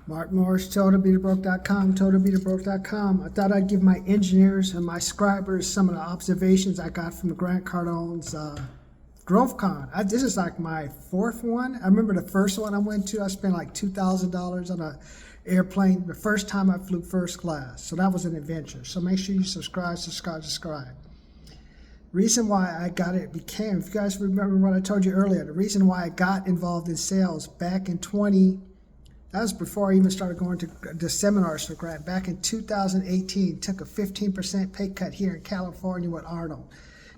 Mark Morris, TotalBeTheBroke.com, TotalBeTheBroke.com. I thought I'd give my engineers and my scribers some of the observations I got from Grant Cardone's Growthcon. This is like my fourth one. I remember the first one I went to, I spent like $2,000 on an airplane the first time I flew first class. So that was an adventure. So make sure you subscribe. Reason why I got it became, if you guys remember what I told you earlier, the reason why I got involved in sales back in that was before I even started going to the seminars for Grant. Back in 2018, took a 15% pay cut here in California with Arnold.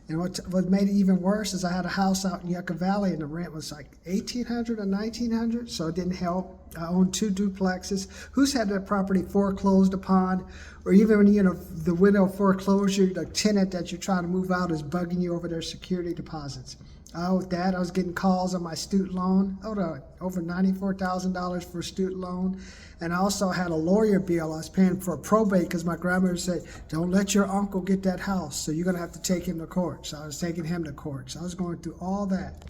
And what made it even worse is I had a house out in Yucca Valley and the rent was like $1,800 or $1,900, so it didn't help. I owned 2 duplexes. Who's had that property foreclosed upon? Or even when, the widow foreclosure, the tenant that you're trying to move out is bugging you over their security deposits. With that, I was getting calls on my student loan, over $94,000 for a student loan. And I also had a lawyer bill. I was paying for a probate because my grandmother said, don't let your uncle get that house, so you're going to have to take him to court. So I was taking him to court. So I was going through all that.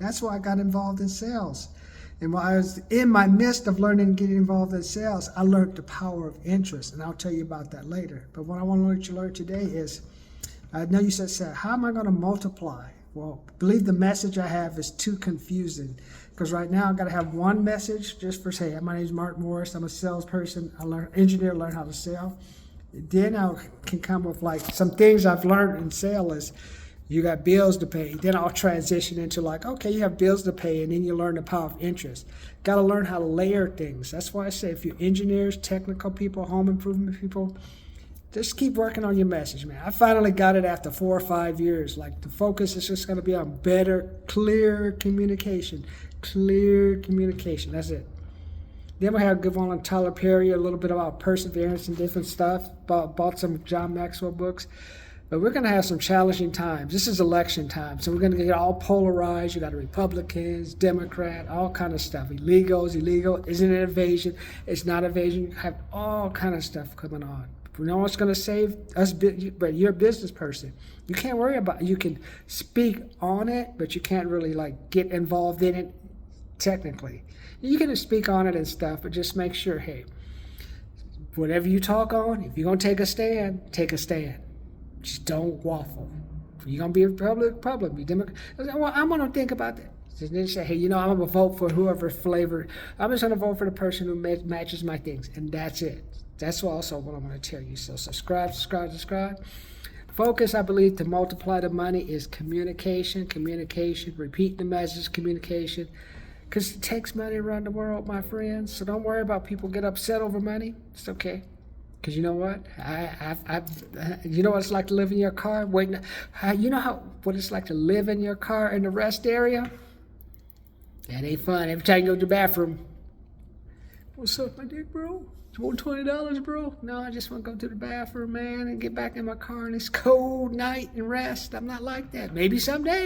That's why I got involved in sales. And while I was in my midst of learning and getting involved in sales, I learned the power of interest. And I'll tell you about that later. But what I want to let you learn today is, I know you said, how am I going to multiply? Well, believe the message I have is too confusing, because right now I've got to have one message just for say, my name is Mark Morris, I'm a salesperson, learn how to sell. Then I can come with like some things I've learned in sales is you got bills to pay. Then I'll transition into like, okay, you have bills to pay, and then you learn the power of interest. Got to learn how to layer things. That's why I say if you're engineers, technical people, home improvement people, just keep working on your message, man. I finally got it after 4 or 5 years. Like the focus is just going to be on better, clear communication. Clear communication. That's it. Then we have a good one on Tyler Perry, a little bit about perseverance and different stuff. Bought some John Maxwell books. But we're going to have some challenging times. This is election time, so we're going to get all polarized. You got the Republicans, Democrat, all kind of stuff. Illegal, isn't it evasion? It's not evasion. You have all kind of stuff coming on. We know what's going to save us, but you're a business person. You can't worry about it. You can speak on it, but you can't really like get involved in it technically. You can speak on it and stuff, but just make sure, hey, whatever you talk on, if you're going to take a stand, take a stand. Just don't waffle. You're going to be a Republican, be Democrat. Well, I'm going to think about that. Then say, hey, I'm going to vote for whoever flavor. I'm just going to vote for the person who matches my things, and that's it. That's also what I'm going to tell you. So subscribe. Focus, I believe, to multiply the money is communication, repeat the message, communication. Because it takes money around the world, my friends. So don't worry about people get upset over money. It's okay. Because you know what? You know what it's like to live in your car? What it's like to live in your car in the rest area? That ain't fun. Every time you go to the bathroom, what's up, my dick, bro? You want $20, bro? No, I just want to go to the bathroom, man, and get back in my car in this cold night and rest. I'm not like that. Maybe someday,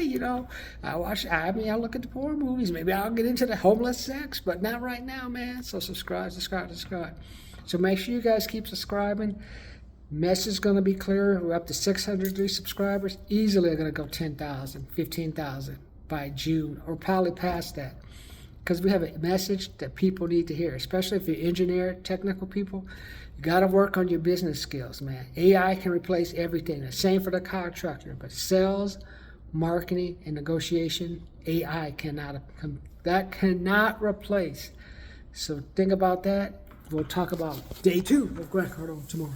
I look at the porn movies. Maybe I'll get into the homeless sex, but not right now, man. So subscribe. So make sure you guys keep subscribing. Message is going to be clear. We're up to 603 subscribers. Easily going to go 10,000, 15,000 by June, or probably past that. Because we have a message that people need to hear, especially if you're engineer, technical people. You got to work on your business skills, man. AI can replace everything. The same for the contractor, but sales, marketing, and negotiation, AI cannot replace. So think about that. We'll talk about day 2 of Growthcon tomorrow.